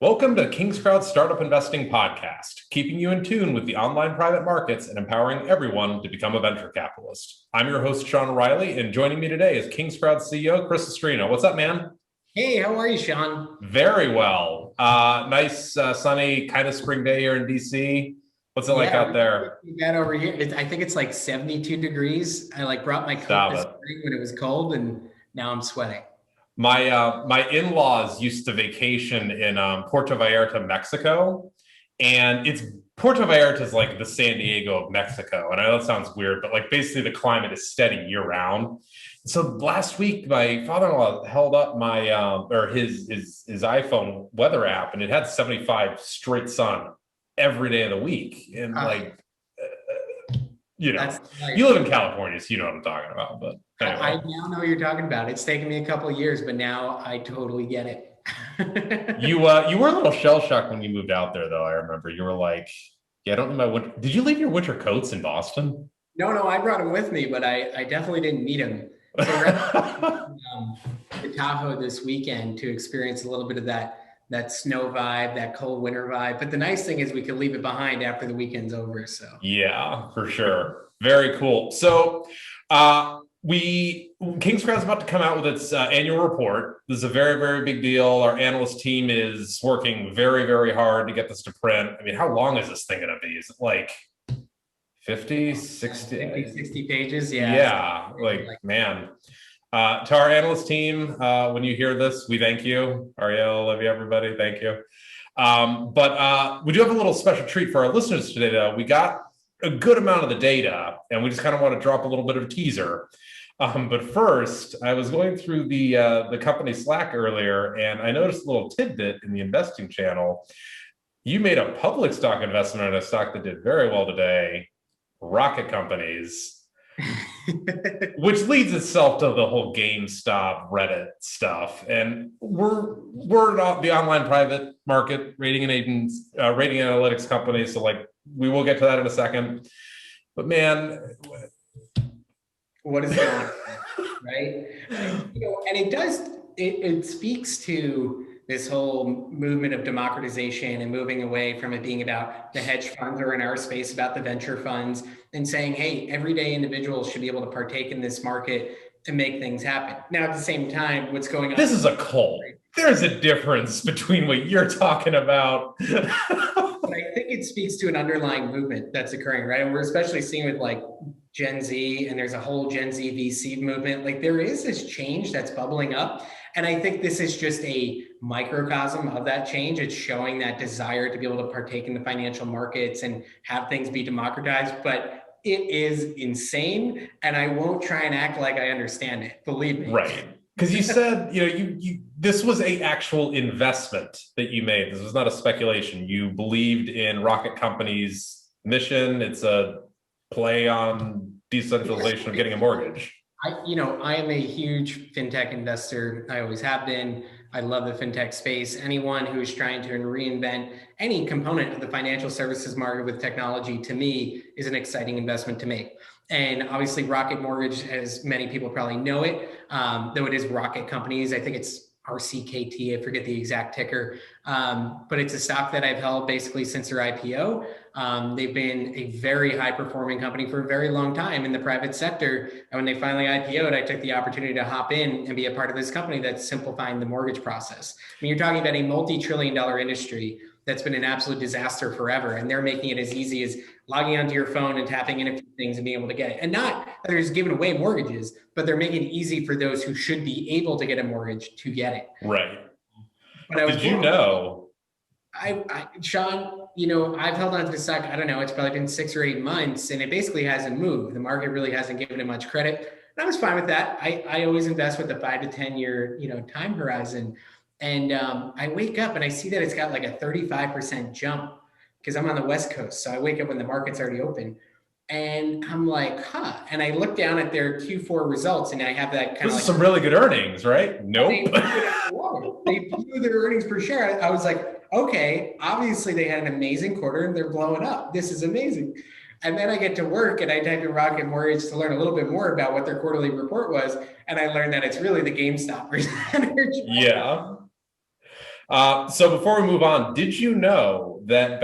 Welcome to KingsCrowd Startup Investing Podcast, keeping you in tune with the online private markets and empowering everyone to become a venture capitalist. I'm your host, Sean O'Reilly, and joining me today is KingsCrowd CEO, Chris Lustrino. What's up, man? Hey, how are you, Sean? Very well. Nice, sunny, kind of spring day here in DC. What's it like out there? That over here, I think it's like 72 degrees. I brought my coat this morning when it was cold, and now I'm sweating. My in-laws used to vacation in Puerto Vallarta, Mexico, and Puerto Vallarta is like the San Diego of Mexico. And I know that sounds weird, but like basically the climate is steady year round. So last week, my father-in-law held up my his iPhone weather app, and it had 75 straight sun every day of the week. And you live in California, so you know what I'm talking about. But anyway. I now know what you're talking about. It's taken me a couple of years, but now I totally get it. You were a little shell-shocked when you moved out there, though. I remember you were like, "Yeah, I don't need my winter." Did you leave your winter coats in Boston? No, I brought them with me, but I definitely didn't need them. So we're to Tahoe this weekend to experience a little bit of that snow vibe, that cold winter vibe. But the nice thing is we can leave it behind after the weekend's over. So yeah, for sure. Very cool. So KingsCrowd is about to come out with its annual report. This is a very, very big deal. Our analyst team is working very, very hard to get this to print. I mean, how long is this thing going to be? Is it like 50, 60 pages? Yeah. Man. To our analyst team, when you hear this, we thank you. Ariel, Olivia, everybody, thank you. But we do have a little special treat for our listeners today, though. We got a good amount of the data, and we just kind of want to drop a little bit of a teaser. But first, I was going through the company Slack earlier, and I noticed a little tidbit in the investing channel. You made a public stock investment in a stock that did very well today, rocket companies. Which leads itself to the whole GameStop Reddit stuff. And we're not the online private market rating analytics company, so we will get to that in a second. But man, what is going on, right? And it speaks to this whole movement of democratization and moving away from it being about the hedge funds, or in our space about the venture funds, and saying, hey, everyday individuals should be able to partake in this market to make things happen. Now, at the same time, what's going on? This is a cult. There's a difference between what you're talking about. But I think it speaks to an underlying movement that's occurring, right? And we're especially seeing with Gen Z, and there's a whole Gen Z VC movement. There is this change that's bubbling up. And I think this is just a microcosm of that change. It's showing that desire to be able to partake in the financial markets and have things be democratized. But it is insane. And I won't try and act like I understand it. Believe me. Right. Because you said, this was an actual investment that you made. This was not a speculation. You believed in Rocket Company's mission. It's a play on decentralization of getting a mortgage. I am a huge fintech investor. I always have been. I love the fintech space. Anyone who is trying to reinvent any component of the financial services market with technology, to me, is an exciting investment to make. And obviously, Rocket Mortgage, as many people probably know it, though it is Rocket Companies. I think it's RCKT, I forget the exact ticker, but it's a stock that I've held basically since their IPO. They've been a very high performing company for a very long time in the private sector. And when they finally IPO'd, I took the opportunity to hop in and be a part of this company that's simplifying the mortgage process. I mean, you're talking about a multi-trillion-dollar industry that's been an absolute disaster forever. And they're making it as easy as logging onto your phone and tapping in a few things and being able to get it. And not that they're just giving away mortgages, but they're making it easy for those who should be able to get a mortgage to get it. Right. But Sean, I've held on to the stock, I don't know, it's probably been 6 or 8 months, and it basically hasn't moved. The market really hasn't given it much credit. And I was fine with that. I always invest with a 5 to 10 year, time horizon. And I wake up and I see that it's got like a 35% jump because I'm on the West Coast. So I wake up when the market's already open. And I'm like, And I look down at their Q4 results, and I have that kind of some really good earnings, right? Nope. They blew their earnings per share. I was like, okay, obviously they had an amazing quarter and they're blowing up. This is amazing. And then I get to work and I type in Rocket Mortgage to learn a little bit more about what their quarterly report was. And I learned that it's really the GameStop percentage. Yeah. So before we move on, did you know that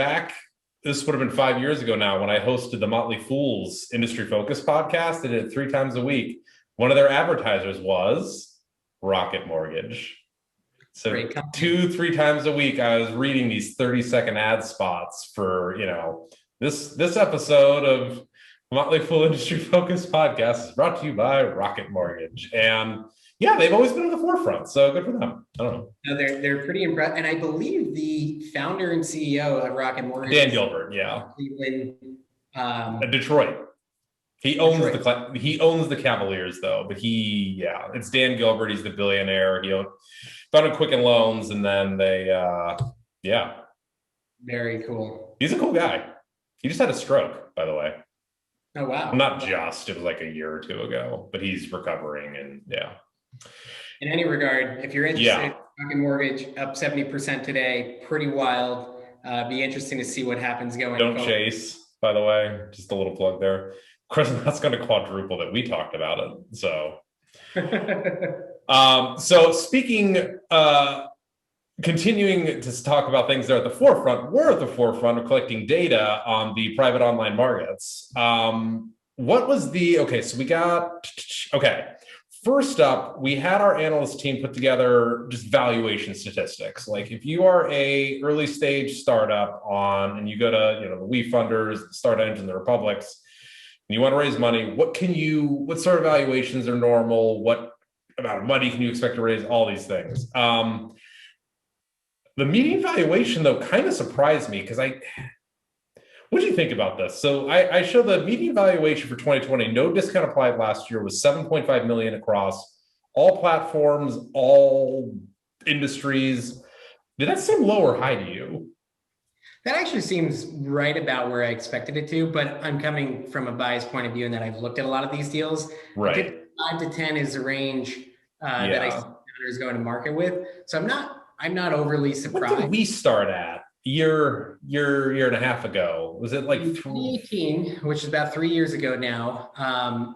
this would have been 5 years ago now, when I hosted the Motley Fool's Industry Focus podcast, I did it 3 times a week. One of their advertisers was Rocket Mortgage. So 2-3 times a week, I was reading these 30-second ad spots for, this episode of Motley Fool Industry Focus podcast is brought to you by Rocket Mortgage. And yeah, they've always been in the forefront. So good for them. I don't know. No, they're pretty impressed. And I believe the founder and CEO of Rocket Mortgage, Dan Gilbert, Cleveland, Detroit. He owns the Cavaliers though, but it's Dan Gilbert. He's the billionaire. He founded Quicken Loans, and then they, Very cool. He's a cool guy. He just had a stroke, by the way. Oh, wow. Not just, it was like a year or 2 ago, but he's recovering, and In any regard, if you're interested, Rocket Mortgage up 70% today, pretty wild. Be interesting to see what happens going Don't forward. chase, by the way, just a little plug there. Of course, that's going to quadruple that we talked about it. So, so speaking, continuing to talk about things that are at the forefront, we're at the forefront of collecting data on the private online markets. First up, we had our analyst team put together just valuation statistics. Like if you are a early stage startup and you go to, the WeFunders, the Start Engine, the Republics, and you want to raise money, what sort of valuations are normal? What amount of money can you expect to raise? All these things. The median valuation, though, kind of surprised me because what do you think about this? So I show the median valuation for 2020, no discount applied last year, was 7.5 million across all platforms, all industries. Did that seem low or high to you? That actually seems right about where I expected it to, but I'm coming from a biased point of view in that I've looked at a lot of these deals. Right. 5 to 10 is the range that I see founders going to market with. So I'm not overly surprised. What did we start at year and a half ago? Was it like 2018, which is about 3 years ago now?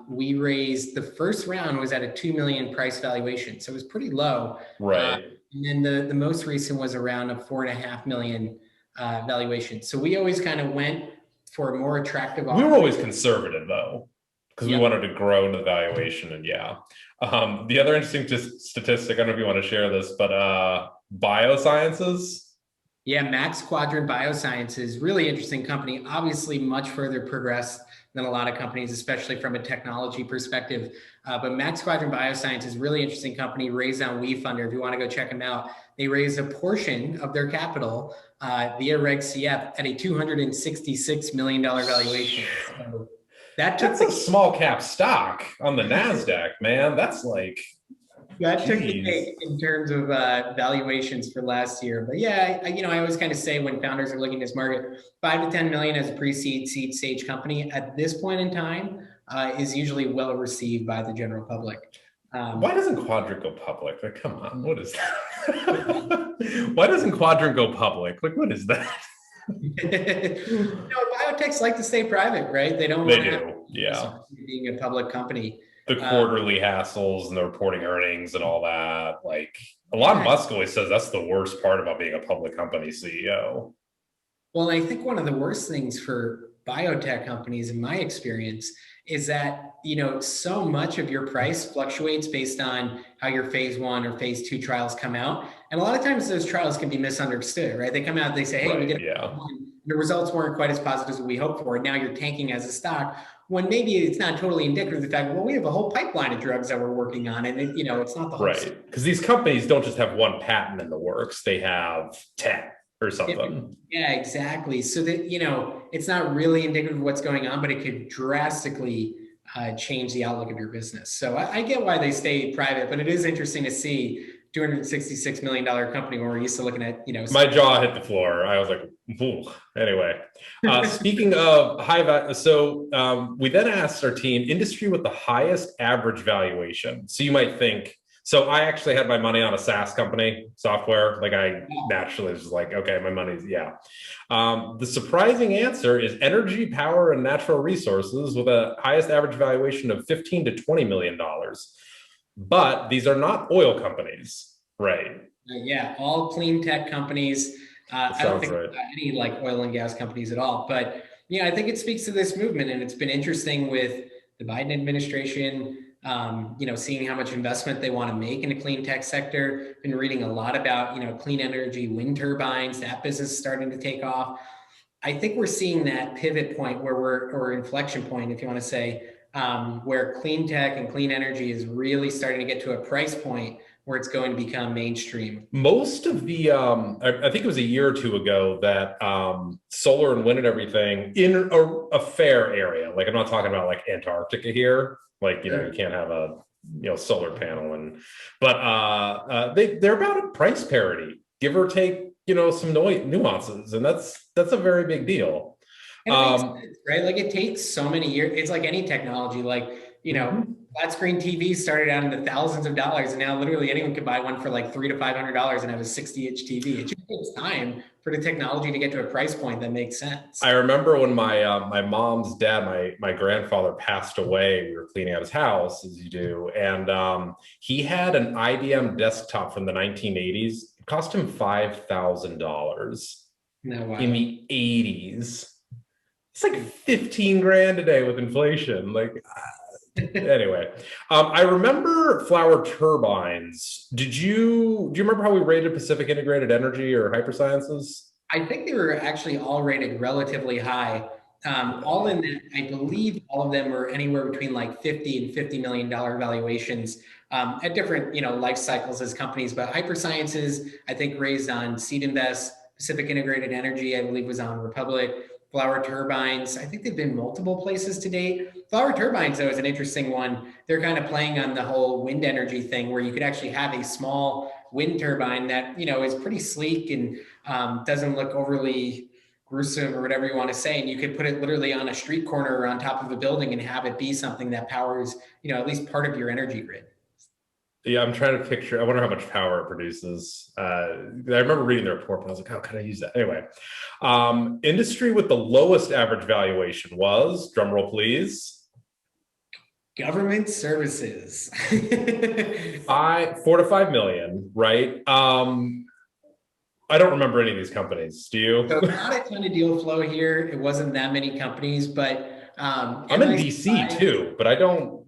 We raised, the first round was at a 2 million price valuation, so it was pretty low. Right. And then the most recent was around a 4.5 million valuation. So we always kind of went for a more attractive offer. We were always conservative though, because we wanted to grow into the valuation. And the other interesting statistic, I don't know if you want to share this, but biosciences. Yeah, Max Quadrant Biosciences, really interesting company, obviously much further progressed than a lot of companies, especially from a technology perspective. But Max Quadrant Biosciences, really interesting company, raised on WeFunder. If you want to go check them out, they raised a portion of their capital via Reg CF at a $266 million valuation. So that's a small cap stock on the NASDAQ, man. That's like... That took the cake in terms of valuations for last year. But yeah, I always kind of say when founders are looking at this market, 5 to 10 million as a pre-seed, seed stage company at this point in time is usually well received by the general public. Why doesn't Quadrant go public? Like, come on, what is that? Why doesn't Quadrant go public? Like, what is that? Biotechs like to stay private, right? They don't want to being a public company. The quarterly hassles and the reporting earnings and all that. Like Elon Musk always says that's the worst part about being a public company CEO. Well, I think one of the worst things for biotech companies, in my experience, is that, so much of your price fluctuates based on how your phase 1 or phase 2 trials come out. And a lot of times those trials can be misunderstood, right? They come out, they say, hey, we did the results weren't quite as positive as we hoped for. And now you're tanking as a stock, when maybe it's not totally indicative of the fact, well, we have a whole pipeline of drugs that we're working on. And it's not the whole right. Because these companies don't just have one patent in the works, they have 10 or something. Yeah, exactly. So that, it's not really indicative of what's going on, but it could drastically change the outlook of your business. So I get why they stay private, but it is interesting to see $266 million company when we're used to looking at, my jaw hit the floor. I was like, ooh. Anyway, speaking of high value, so we then asked our team, industry with the highest average valuation. So you might think, so I actually had my money on a SaaS company, software. Like I naturally was like, okay, my money's, the surprising answer is energy, power, and natural resources with a highest average valuation of $15 to $20 million. But these are not oil companies, right? Yeah, all clean tech companies. That I don't sounds think right. any like oil and gas companies at all. But yeah, I think it speaks to this movement, and it's been interesting with the Biden administration. Seeing how much investment they want to make in the clean tech sector. Been reading a lot about clean energy, wind turbines. That business is starting to take off. I think we're seeing that pivot point or inflection point, if you want to say, where clean tech and clean energy is really starting to get to a price point where it's going to become mainstream. Most of the, I think it was a year or two ago that solar and wind and everything in a fair area, like I'm not talking about like Antarctica here, like, you can't have a, solar panel but they're about a price parity, give or take, some nuances. And that's a very big deal. And it makes sense, right? Like it takes so many years. It's like any technology, like, flat screen TVs started out in the thousands of dollars, and now literally anyone can buy one for like $300 to $500 and have a 60-inch TV. It just takes time for the technology to get to a price point that makes sense. I remember when my mom's dad, my grandfather, passed away. We were cleaning out his house, as you do, and he had an IBM desktop from the 1980s. It cost him $5,000 in the 80s. It's like 15 grand a day with inflation. Like, anyway, I remember flower turbines. Do you remember how we rated Pacific Integrated Energy or Hypersciences? I think they were actually all rated relatively high. All in that, I believe all of them were anywhere between like 50 and $50 million valuations at different, life cycles as companies. But Hypersciences, I think, raised on Seed Invest. Pacific Integrated Energy, I believe, was on Republic. Flower turbines, I think they've been multiple places to date. Flower turbines, though, is an interesting one. They're kind of playing on the whole wind energy thing where you could actually have a small wind turbine that, is pretty sleek and doesn't look overly gruesome or whatever you want to say. And you could put it literally on a street corner or on top of a building and have it be something that powers, at least part of your energy grid. Yeah, I'm trying to picture. I wonder how much power it produces. I remember reading the report, but I was like, how can I use that? Anyway, industry with the lowest average valuation was, drumroll please, government services. 4 to 5 million, right? I don't remember any of these companies. Do you? So not a ton of deal flow here. It wasn't that many companies, but I'm in DC too, but I don't.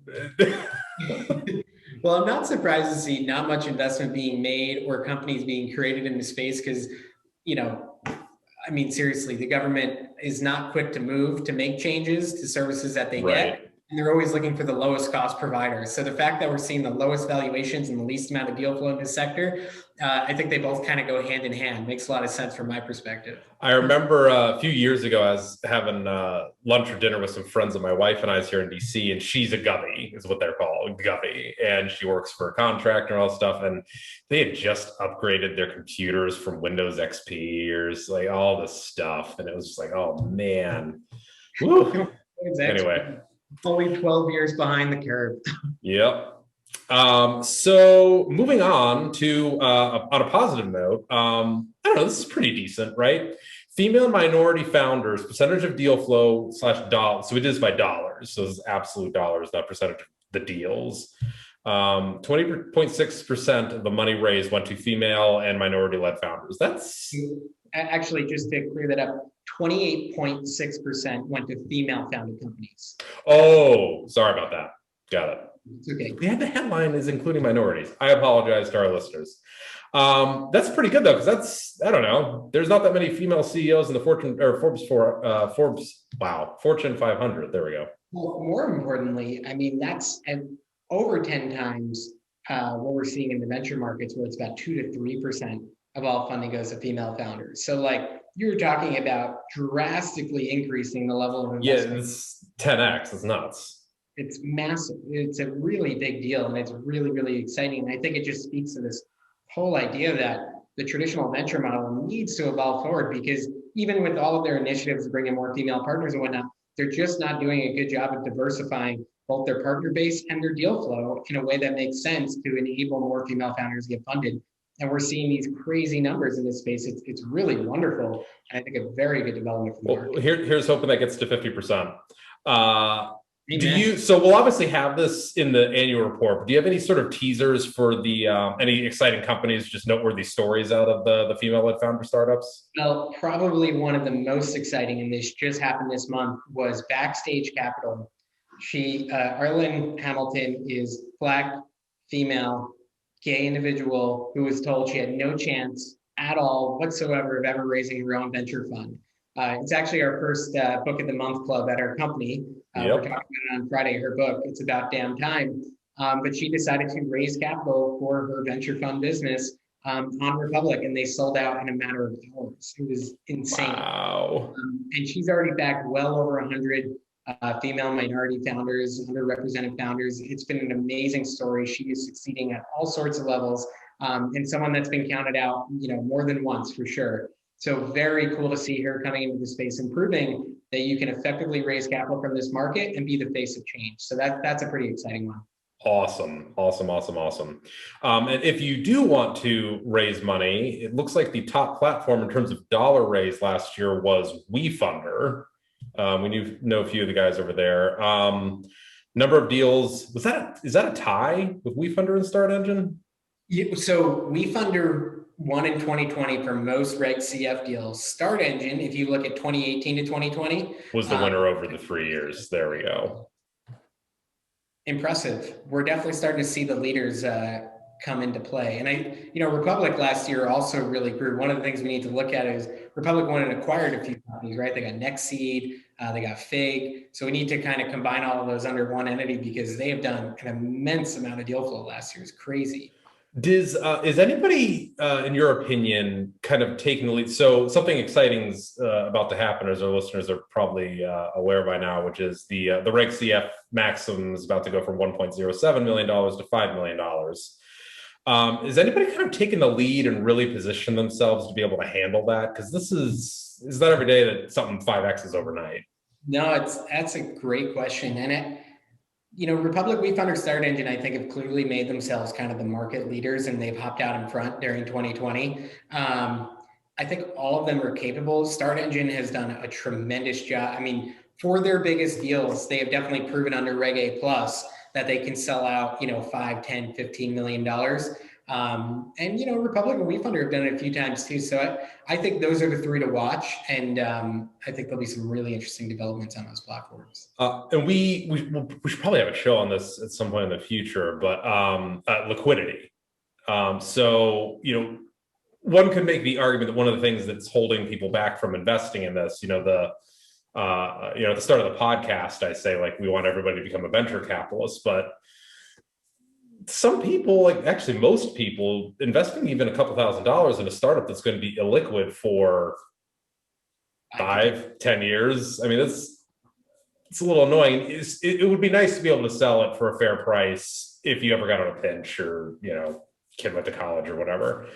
Well, I'm not surprised to see not much investment being made or companies being created in the space because, seriously, the government is not quick to move to make changes to services that they get. And they're always looking for the lowest cost providers. So the fact that we're seeing the lowest valuations and the least amount of deal flow in this sector, I think they both kind of go hand in hand. Makes a lot of sense from my perspective. I remember a few years ago, I was having lunch or dinner with some friends of my wife and I's here in DC, and she's a Govy, is what they're called, Govy. And she works for a contractor and all that stuff. And they had just upgraded their computers from Windows XP or like all this stuff. And it was just like, oh man. Woo. Anyway. Only 12 years behind the curve. Yep. So moving on to on a positive note, I don't know, this is pretty decent, right? Female and minority founders, percentage of deal flow / dollars. So we did this by dollars. So this is absolute dollars, not percentage of the deals. 20.6% of the money raised went to female and minority-led founders. That's actually, just to clear that up, 28.6% went to female-founded companies. Oh, sorry about that. Got it. It's okay. Yeah, the headline is including minorities. I apologize to our listeners. That's pretty good though, because I don't know. There's not that many female CEOs in the Fortune 500. There we go. Well, more importantly, that's over 10 times what we're seeing in the venture markets, where it's about 2 to 3% of all funding goes to female founders. So like you were talking about drastically increasing the level of investment. Yeah, it's 10x. It's nuts. It's massive. It's a really big deal, and it's really, really exciting. And I think it just speaks to this whole idea that the traditional venture model needs to evolve forward, because even with all of their initiatives to bring in more female partners and whatnot, they're just not doing a good job of diversifying both their partner base and their deal flow in a way that makes sense to enable more female founders to get funded. And we're seeing these crazy numbers in this space. It's really wonderful. And I think a very good development for the market. Here's hoping that gets to 50%. So we'll obviously have this in the annual report, but do you have any sort of teasers for the any exciting companies, just noteworthy stories out of the female-led founder startups? Well, probably one of the most exciting, and this just happened this month, was Backstage Capital. Arlen Hamilton, is Black, female, gay individual who was told she had no chance at all whatsoever of ever raising her own venture fund. It's actually our first book of the month club at our company. We're talking about it on Friday, her book. It's about damn time. But she decided to raise capital for her venture fund business on Republic, and they sold out in a matter of hours. It was insane. Wow. And she's already backed well over 100 female minority founders, underrepresented founders. It's been an amazing story. She is succeeding at all sorts of levels, and someone that's been counted out, more than once for sure. So very cool to see her coming into the space and proving that you can effectively raise capital from this market and be the face of change. So that's a pretty exciting one. Awesome. And if you do want to raise money, it looks like the top platform in terms of dollar raise last year was WeFunder. We know a few of the guys over there. Number of deals, is that a tie with WeFunder and StartEngine? Yeah, so WeFunder won in 2020 for most Reg CF deals. StartEngine, if you look at 2018 to 2020, was the winner over the 3 years. There we go. Impressive. We're definitely starting to see the leaders come into play. And Republic last year also really grew. One of the things we need to look at is Republic went and acquired a few companies, right? They got Nextseed, they got Fig. So we need to kind of combine all of those under one entity because they have done an immense amount of deal flow last year. It's crazy. Is anybody, in your opinion, kind of taking the lead? So something exciting is about to happen, as our listeners are probably aware by now, which is the Reg CF maximum is about to go from $1.07 million to $5 million. Is anybody kind of taking the lead and really position themselves to be able to handle that? Because this is not every day that something 5X is overnight. No, that's a great question. And Republic, WeFunder, StartEngine, I think have clearly made themselves kind of the market leaders, and they've hopped out in front during 2020. I think all of them are capable. StartEngine has done a tremendous job. I mean, for their biggest deals, they have definitely proven under Reg A plus that they can sell out, $5, 10, $15 million. And Republic and WeFunder have done it a few times too. So I think those are the three to watch, and I think there'll be some really interesting developments on those platforms. And we should probably have a show on this at some point in the future, but liquidity. So one could make the argument that one of the things that's holding people back from investing in this, at the start of the podcast, I say like we want everybody to become a venture capitalist, but some people, actually most people, investing even a couple $1,000s in a startup that's going to be illiquid for 5-10 years. I mean, it's a little annoying. It would be nice to be able to sell it for a fair price if you ever got on a pinch or kid went to college or whatever.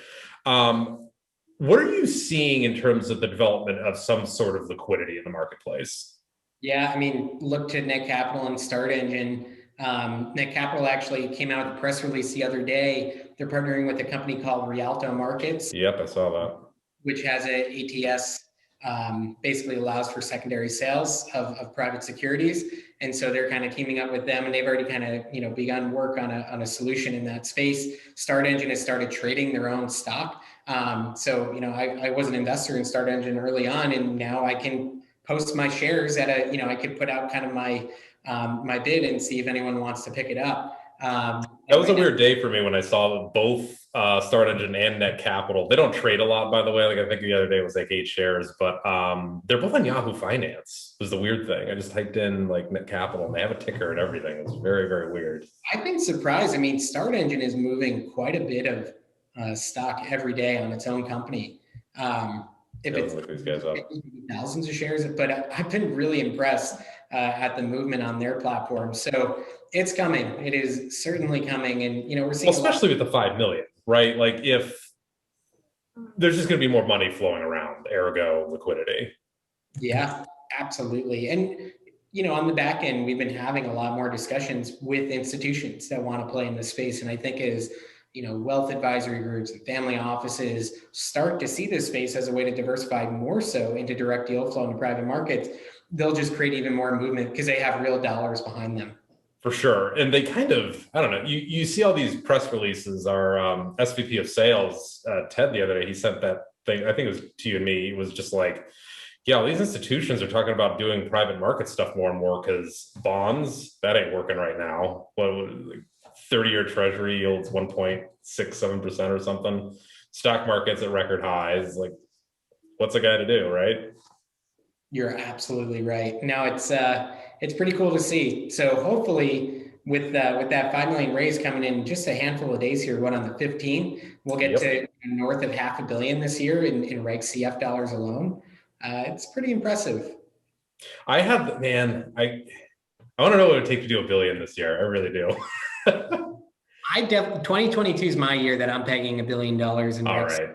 What are you seeing in terms of the development of some sort of liquidity in the marketplace? Yeah, I mean, look to Net Capital and StartEngine. Net Capital actually came out with a press release the other day. They're partnering with a company called Rialto Markets. Yep, I saw that. Which has a ATS, basically allows for secondary sales of private securities. And so they're kind of teaming up with them, and they've already kind of begun work on a solution in that space. StartEngine has started trading their own stock. So I was an investor in StartEngine early on, and now I can post my shares at I could put out kind of my bid and see if anyone wants to pick it up. That was a weird day for me when I saw both StartEngine and Net Capital. They don't trade a lot, by the way. I think the other day it was 8 shares, but they're both on Yahoo Finance. Was the weird thing. I just typed in Net Capital, and they have a ticker and everything. It's very, very weird. I've been surprised. I mean, StartEngine is moving quite a bit of stock every day on its own company. If it's look these guys up. Thousands of shares, but I've been really impressed at the movement on their platform. So it's coming. It is certainly coming, and we're seeing, especially with the 5 million, right? If there's just going to be more money flowing around, ergo liquidity. Yeah, absolutely. And on the back end, we've been having a lot more discussions with institutions that want to play in this space, and I think as wealth advisory groups and family offices start to see this space as a way to diversify more so into direct deal flow into private markets, they'll just create even more movement because they have real dollars behind them. For sure. And they kind of, I don't know, you see all these press releases. Our SVP of sales, Ted, the other day, he sent that thing, I think it was to you and me. It was just like, yeah, these institutions are talking about doing private market stuff more and more because bonds, that ain't working right now. Well, 30-year treasury yields 1.67% or something. Stock market's at record highs. Like, what's a guy to do, right? You're absolutely right. Now it's pretty cool to see. So hopefully with that 5 million raise coming in just a handful of days here, on the 15th, we'll get to north of $500 million this year in Reg CF dollars alone. It's pretty impressive. I want to know what it would take to do $1 billion this year. I really do. 2022 is my year that I'm pegging $1 billion in Reg. All right.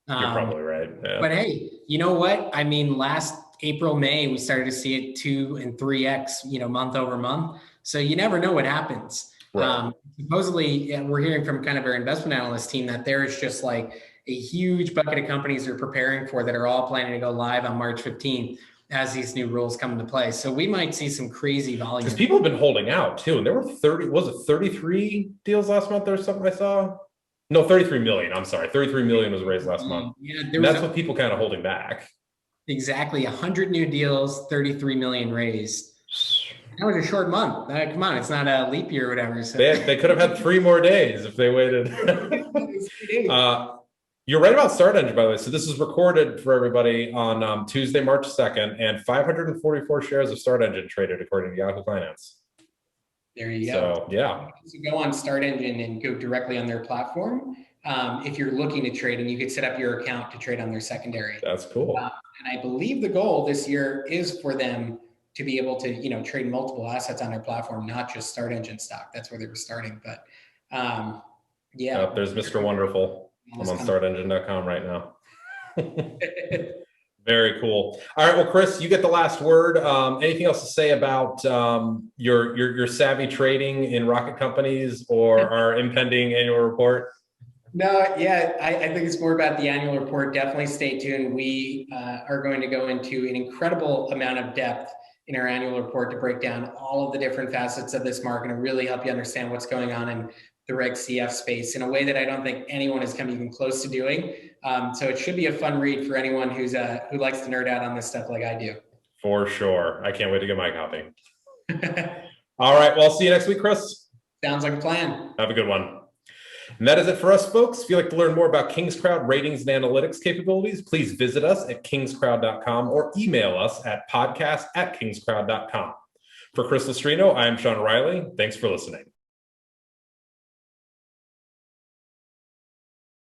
You're probably right. Yeah. But hey, you know what? I mean, last April, May, we started to see it 2 and 3x, month over month. So you never know what happens. Right. Supposedly, we're hearing from kind of our investment analyst team that there is just like a huge bucket of companies they're preparing for that are all planning to go live on March 15th as these new rules come into play. So we might see some crazy volume. Because people have been holding out too. And there were 33 deals last month or something I saw? No, 33 million. I'm sorry. 33 million was raised last month. Yeah, that's what people kind of holding back. Exactly. 100 new deals, 33 million raised. That was a short month. Come on, it's not a leap year or whatever. So. They could have had 3 more days if they waited. You're right about Start Engine, by the way. So this is recorded for everybody on Tuesday, March 2nd, and 544 shares of Start Engine traded according to Yahoo Finance. There you go. So, yeah. So go on Start Engine and go directly on their platform if you're looking to trade, and you could set up your account to trade on their secondary. That's cool. And I believe the goal this year is for them to be able to, trade multiple assets on their platform, not just Start Engine stock. That's where they were starting. But yeah. There's Mr. Wonderful. I'm on startengine.com right now. Very cool. All right. Well, Chris, you get the last word. Anything else to say about your savvy trading in rocket companies or our impending annual report? No, yeah, I think it's more about the annual report. Definitely stay tuned. We are going to go into an incredible amount of depth in our annual report to break down all of the different facets of this market and really help you understand what's going on in the Reg CF space in a way that I don't think anyone has come even close to doing. So it should be a fun read for anyone who likes to nerd out on this stuff like I do. For sure. I can't wait to get my copy. All right. Well, I'll see you next week, Chris. Sounds like a plan. Have a good one. And that is it for us, folks. If you'd like to learn more about KingsCrowd ratings and analytics capabilities, please visit us at kingscrowd.com or email us at podcast@kingscrowd.com. For Chris Lustrino, I am Sean Riley. Thanks for listening.